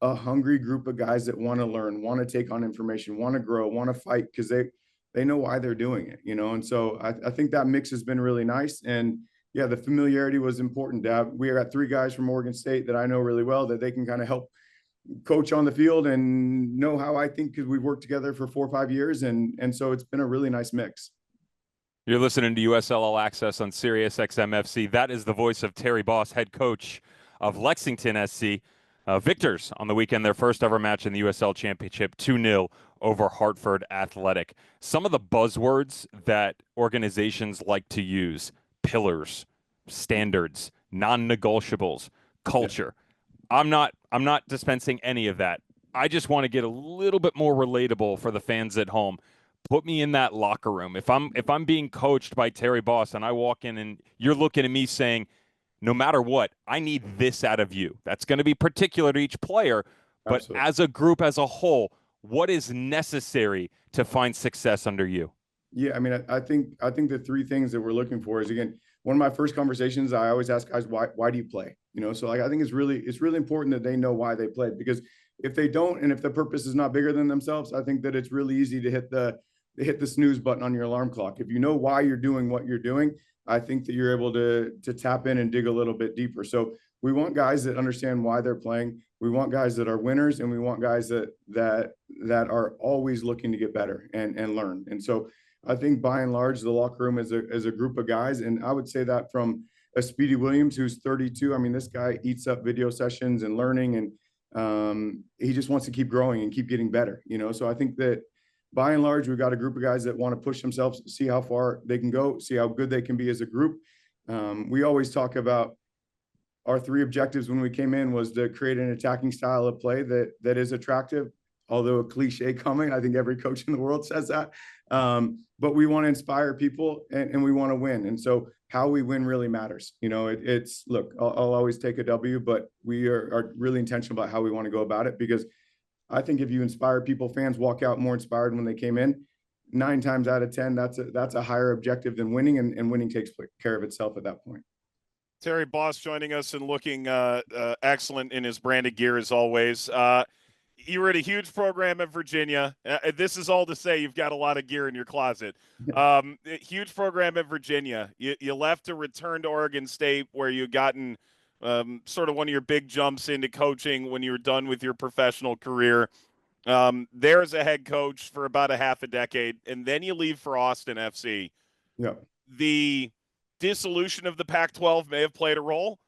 a hungry group of guys that want to learn, want to take on information, want to grow, want to fight because they know why they're doing it, And so I think that mix has been really nice. And yeah, the familiarity was important. We got 3 guys from Oregon State that I know really well that they can kind of help coach on the field and know how I think because we've worked together for 4 or 5 years. And so it's been a really nice mix. You're listening to USL All Access on Sirius XM FC. That is the voice of Terry Boss, head coach of Lexington SC. Victors on the weekend, their first ever match in the USL Championship, 2-0 over Hartford Athletic. Some of the buzzwords that organizations like to use: pillars, standards, non-negotiables, culture. Yeah. I'm not dispensing any of that. I just want to get a little bit more relatable for the fans at home. Put me in that locker room. If I'm being coached by Terry Boss and I walk in and you're looking at me saying, no matter what, I need this out of you. That's going to be particular to each player, but Absolutely. As a group, as a whole, what is necessary to find success under you? Yeah, I mean, I think the 3 things that we're looking for is, again, one of my first conversations, I always ask guys, why do you play? So like, I think it's really important that they know why they play, because if they don't, and if the purpose is not bigger than themselves, I think that it's really easy to hit the snooze button on your alarm clock. If you know why you're doing what you're doing, I think that you're able to tap in and dig a little bit deeper. So we want guys that understand why they're playing. We want guys that are winners, and we want guys that are always looking to get better and learn. And so I think by and large, the locker room is a group of guys. And I would say that from a Speedy Williams, who's 32. I mean, this guy eats up video sessions and learning, and he just wants to keep growing and keep getting better, So I think that by and large, we've got a group of guys that want to push themselves, see how far they can go, see how good they can be as a group. We always talk about our 3 objectives when we came in was to create an attacking style of play that is attractive, although a cliche coming. I think every coach in the world says that. But we want to inspire people and we want to win. And so how we win really matters. Look, I'll always take a W, but we are really intentional about how we want to go about it, because I think if you inspire people, fans walk out more inspired when they came in. 9 times out of 10, that's a higher objective than winning, and winning takes care of itself at that point. Terry Boss joining us and looking excellent in his branded gear as always. You were at a huge program at Virginia. This is all to say you've got a lot of gear in your closet. Huge program at Virginia. You left to return to Oregon State, where you'd gotten sort of one of your big jumps into coaching when you were done with your professional career. There as a head coach for about a half a decade, and then you leave for Austin FC. Yeah. The dissolution of the Pac-12 may have played a role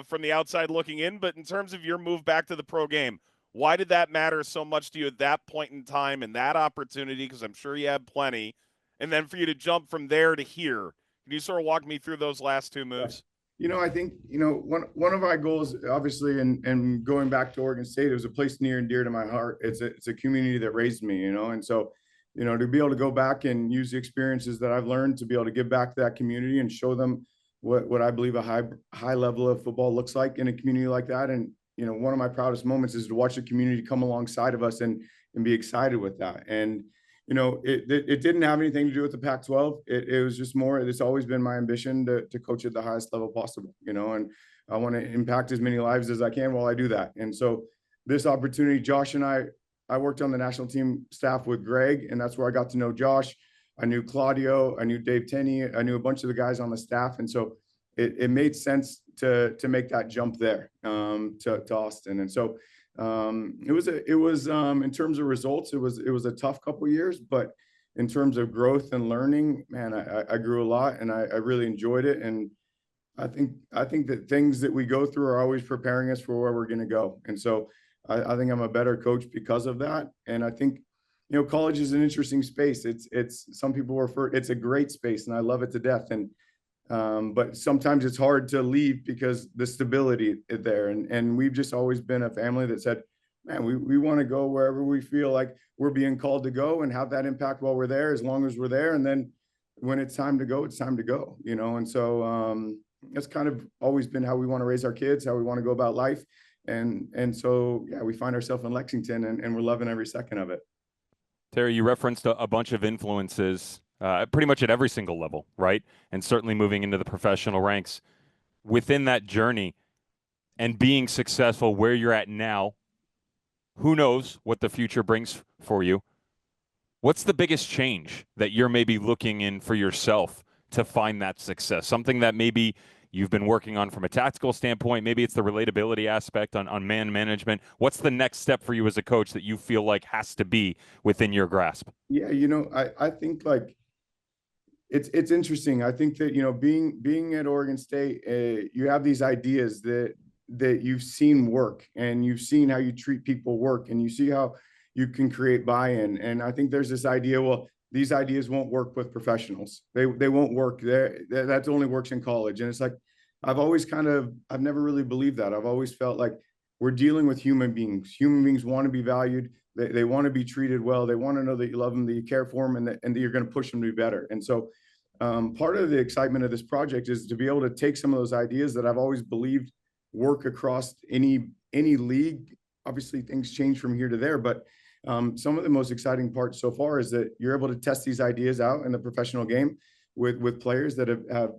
from the outside looking in, but in terms of your move back to the pro game, why did that matter so much to you at that point in time and that opportunity? Because I'm sure you had plenty. And then for you to jump from there to here, can you sort of walk me through those last 2 moves? I think, one of our goals, obviously, and going back to Oregon State, it was a place near and dear to my heart. It's a community that raised me, and so, to be able to go back and use the experiences that I've learned to be able to give back to that community and show them what I believe a high level of football looks like in a community like that. And, one of my proudest moments is to watch the community come alongside of us and be excited with that. And, it didn't have anything to do with the Pac-12. It was just more, it's always been my ambition to coach at the highest level possible, and I want to impact as many lives as I can while I do that. And so this opportunity, Josh and I worked on the national team staff with Greg, and that's where I got to know Josh. I knew Claudio, I knew Dave Tenney, I knew a bunch of the guys on the staff. And so it made sense to make that jump there to Austin. And so it was in terms of results, it was a tough couple of years, but in terms of growth and learning, man, I grew a lot, and I really enjoyed it. And I think that things that we go through are always preparing us for where we're going to go. And so I think I'm a better coach because of that. And I think, college is an interesting space. It's some people it's a great space, and I love it to death. And but sometimes it's hard to leave because the stability is there. And we've just always been a family that said, man, we want to go wherever we feel like we're being called to go and have that impact while we're there, as long as we're there. And then when it's time to go, it's time to go, And so that's kind of always been how we want to raise our kids, how we want to go about life. And so, yeah, we find ourselves in Lexington and we're loving every second of it. Terry, you referenced a bunch of influences pretty much at every single level, right? And certainly moving into the professional ranks. Within that journey and being successful where you're at now, who knows what the future brings for you? What's the biggest change that you're maybe looking in for yourself to find that success? Something that maybe you've been working on from a tactical standpoint. Maybe it's the relatability aspect on man management. What's the next step for you as a coach that you feel like has to be within your grasp? Yeah, I think like it's interesting. I think that, being at Oregon State, you have these ideas that you've seen work, and you've seen how you treat people work, and you see how you can create buy-in. And I think there's this idea, well, these ideas won't work with professionals. They won't work there. That only works in college. And it's like, I've never really believed that. I've always felt like we're dealing with human beings. Human beings want to be valued. They want to be treated well. They want to know that you love them, that you care for them, and that you're going to push them to be better. And so part of the excitement of this project is to be able to take some of those ideas that I've always believed work across any league. Obviously, things change from here to there, but some of the most exciting parts so far is that you're able to test these ideas out in the professional game with players that have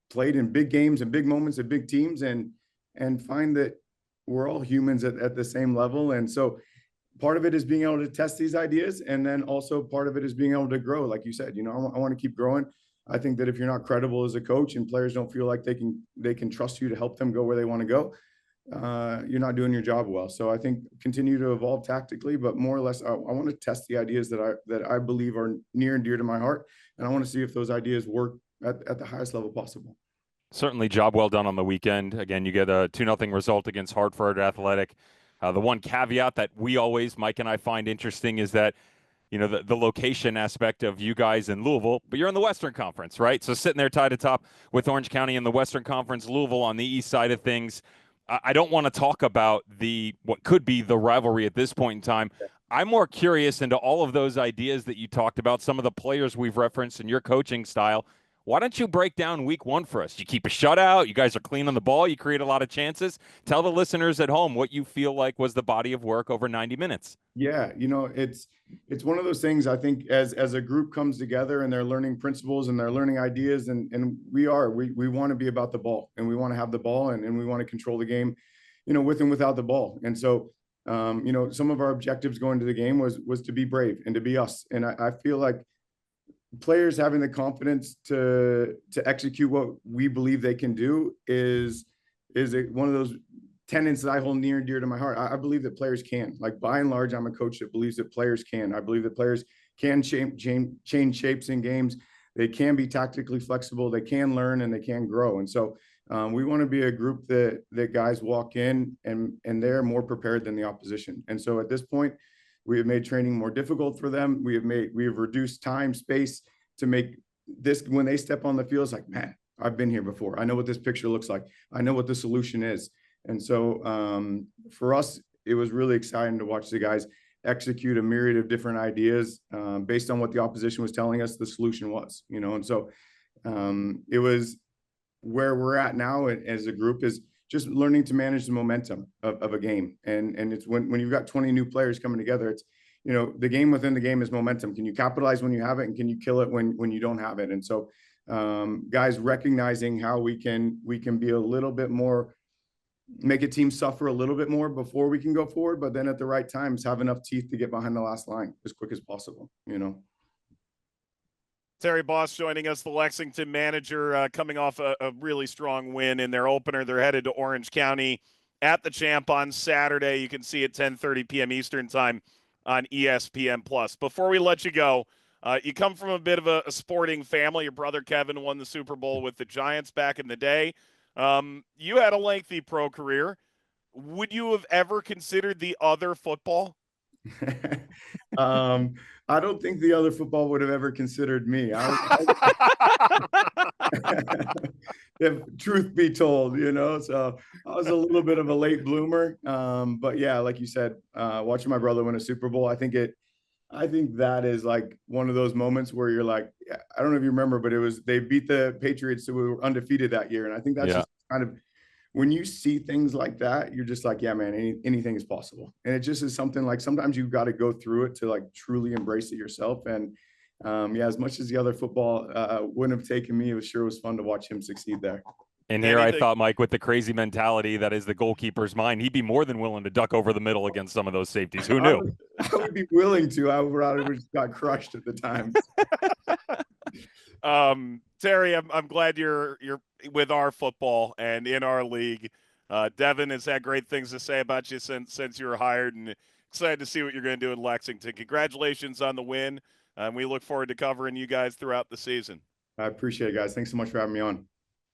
played in big games and big moments at big teams, and find that we're all humans at the same level. And so part of it is being able to test these ideas, and then also part of it is being able to grow. Like you said, I want to keep growing. I think that if you're not credible as a coach and players don't feel like they can trust you to help them go where they want to go, you're not doing your job well. So I think continue to evolve tactically, but more or less, I want to test the ideas that I believe are near and dear to my heart, and I want to see if those ideas work at the highest level possible. Certainly, job well done on the weekend. Again, you get a 2-0 result against Hartford Athletic. The one caveat that Mike and I find interesting is that, the location aspect of you guys in Louisville, but you're in the Western Conference, right? So sitting there tied atop with Orange County in the Western Conference, Louisville on the east side of things. I don't want to talk about what could be the rivalry at this point in time. I'm more curious into all of those ideas that you talked about, some of the players we've referenced in your coaching style. Why don't you break down week one for us? You keep a shutout. You guys are clean on the ball. You create a lot of chances. Tell the listeners at home what you feel like was the body of work over 90 minutes. Yeah, it's one of those things. I think as a group comes together and they're learning principles and they're learning ideas, and we want to be about the ball, and we want to have the ball, and we want to control the game, with and without the ball. And so, some of our objectives going to the game was to be brave and to be us. And I feel like players having the confidence to execute what we believe they can do is one of those tenets that I hold near and dear to my heart. I believe that players can. Like, by and large, I'm a coach that believes that players can. I believe that players can change shapes in games. They can be tactically flexible. They can learn, and they can grow. And so we want to be a group that guys walk in and they're more prepared than the opposition. And so at this point, we have made training more difficult for them. We have reduced time, space to make this, when they step on the field, it's like, man, I've been here before. I know what this picture looks like. I know what the solution is. And so for us, it was really exciting to watch the guys execute a myriad of different ideas based on what the opposition was telling us the solution was, And so it was where we're at now as a group is just learning to manage the momentum of a game. And it's when you've got 20 new players coming together, it's, the game within the game is momentum. Can you capitalize when you have it, and can you kill it when you don't have it? And so guys recognizing how we can be a little bit more, make a team suffer a little bit more before we can go forward, but then at the right times have enough teeth to get behind the last line as quick as possible, Terry Boss joining us, the Lexington manager, coming off a really strong win in their opener. They're headed to Orange County at the Champ on Saturday. You can see it 10:30 p.m. Eastern time on ESPN+. Before we let you go, you come from a bit of a sporting family. Your brother Kevin won the Super Bowl with the Giants back in the day. You had a lengthy pro career. Would you have ever considered the other football? I don't think the other football would have ever considered me. If truth be told, so I was a little bit of a late bloomer. But yeah, like you said, watching my brother win a Super Bowl, I think that is like one of those moments where you're like, I don't know if you remember, but they beat the Patriots, who were undefeated that year. And I think that's just kind of when you see things like that, you're just like, yeah, man, anything is possible. And it just is something like sometimes you've got to go through it to like truly embrace it yourself. And yeah, as much as the other football wouldn't have taken me, it was fun to watch him succeed there. And here I thought, Mike, with the crazy mentality that is the goalkeeper's mind, he'd be more than willing to duck over the middle against some of those safeties. Who knew? I would be willing to. I would just got crushed at the time. Terry, I'm glad you're with our football and in our league. Devin has had great things to say about you since you were hired, and excited to see what you're going to do in Lexington. Congratulations on the win. We look forward to covering you guys throughout the season. I appreciate it, guys. Thanks so much for having me on.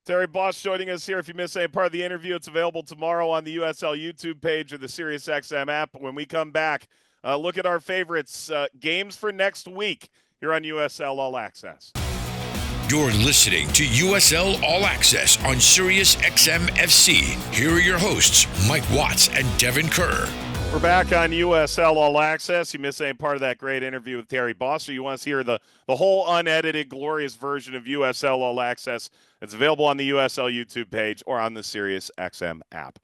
Terry Boss joining us here. If you missed any part of the interview, it's available tomorrow on the USL YouTube page or the SiriusXM app. When we come back, look at our favorites, games for next week here on USL All Access. You're listening to USL All Access on SiriusXM FC. Here are your hosts, Mike Watts and Devon Kerr. We're back on USL All Access. You missed any part of that great interview with Terry Boss, or you want to hear the whole unedited, glorious version of USL All Access, it's available on the USL YouTube page or on the SiriusXM app.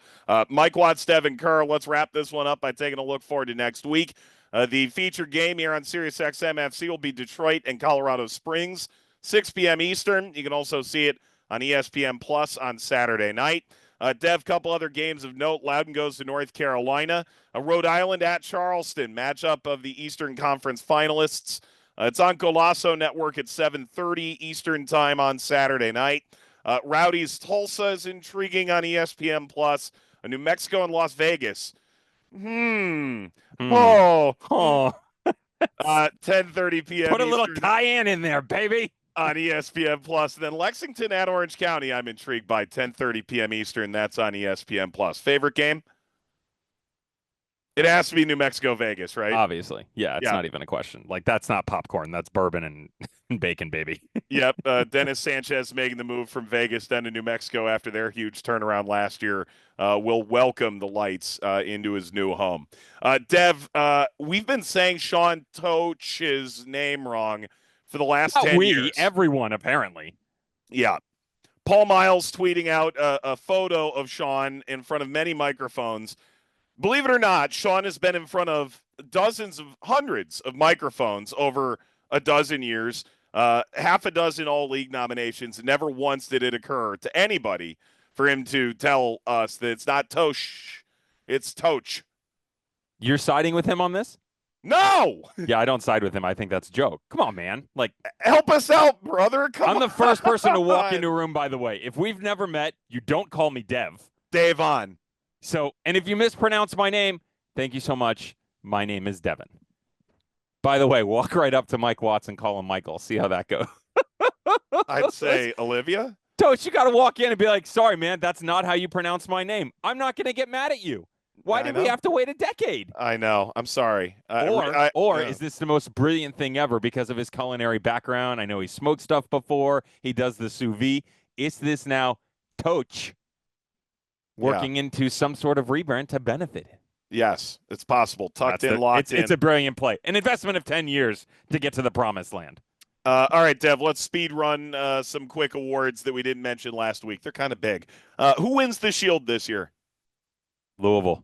Mike Watts, Devon Kerr, let's wrap this one up by taking a look forward to next week. The featured game here on SiriusXM FC will be Detroit and Colorado Springs, 6 p.m. Eastern. You can also see it on ESPN Plus on Saturday night. Dev, couple other games of note. Loudoun goes to North Carolina. Rhode Island at Charleston, matchup of the Eastern Conference finalists. It's on Golasso Network at 7:30 Eastern time on Saturday night. Rowdy's Tulsa is intriguing on ESPN Plus. New Mexico and Las Vegas. 10:30 p.m. Put a little Eastern cayenne in there, baby. on ESPN Plus. Then Lexington at Orange County, I'm intrigued by 10:30 p.m. Eastern. That's on ESPN Plus. Favorite game? It has to be New Mexico, Vegas, right? Obviously. Yeah, it's not even a question. Like, that's not popcorn. That's bourbon and bacon, baby. Yep. Dennis Sanchez making the move from Vegas down to New Mexico after their huge turnaround last year will welcome the lights into his new home. Dev, we've been saying Sean Toch's name wrong for the last 10 years. Everyone, apparently. Yeah. Paul Miles tweeting out a photo of Sean in front of many microphones. Believe it or not, Sean has been in front of hundreds of microphones over a dozen years, half a dozen all-league nominations. Never once did it occur to anybody for him to tell us that it's not Toch, it's Toch. You're siding with him on this? No! Yeah, I don't side with him. I think that's a joke. Come on, man. Like, help us out, brother. I'm the first person to walk into a room, by the way. If we've never met, you don't call me Dev. Dave on. So, and if you mispronounce my name, thank you so much. My name is Devon. By the way, walk right up to Mike Watts and call him Michael. See how that goes. I'd say Olivia. Toch, you got to walk in and be like, sorry, man, that's not how you pronounce my name. I'm not going to get mad at you. Why did we have to wait a decade? I know. I'm sorry. Or is this the most brilliant thing ever because of his culinary background? I know he smoked stuff before. He does the sous vide. Is this now Toch working into some sort of rebrand to benefit him? Yes, it's possible. Locked in. It's a brilliant play. An investment of 10 years to get to the promised land. All right, Dev, let's speed run some quick awards that we didn't mention last week. They're kind of big. Who wins the Shield this year? Louisville.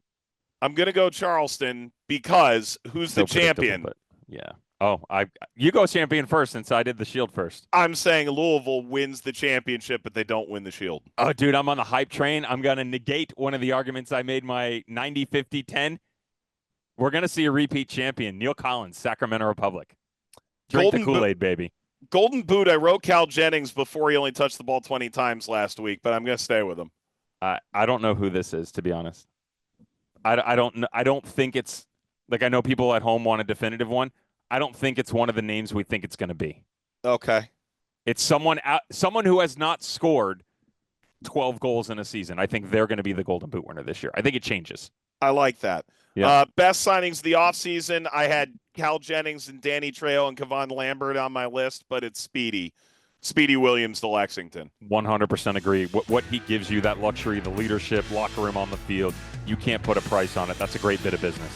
I'm going to go Charleston because who's the champion? But yeah. Oh, you go champion first since I did the Shield first. I'm saying Louisville wins the championship, but they don't win the Shield. Oh, dude, I'm on the hype train. I'm going to negate one of the arguments I made my 90-50-10. We're going to see a repeat champion, Neil Collins, Sacramento Republic. Drink the Kool-Aid, baby. Golden Boot, I wrote Cal Jennings before he only touched the ball 20 times last week, but I'm going to stay with him. I don't know who this is, to be honest. I don't think it's, like, I know people at home want a definitive one. I don't think it's one of the names we think it's going to be. Okay. It's someone who has not scored 12 goals in a season. I think they're going to be the Golden Boot winner this year. I think it changes. I like that. Yeah. Best signings of the offseason, I had Cal Jennings and Danny Trejo and Kevon Lambert on my list, but it's Speedy Williams to Lexington. 100% agree. What he gives you, that luxury, the leadership, locker room on the field, you can't put a price on it. That's a great bit of business.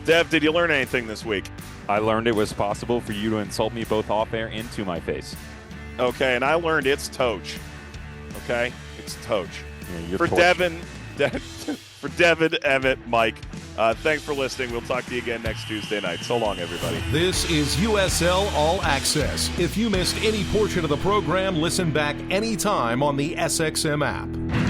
Dev, did you learn anything this week? I learned it was possible for you to insult me both off air and to my face. Okay, and I learned it's Toch. Okay? It's Toch. For Devin, for Devin, Emmett, Mike, thanks for listening. We'll talk to you again next Tuesday night. So long, everybody. This is USL All Access. If you missed any portion of the program, listen back anytime on the SXM app.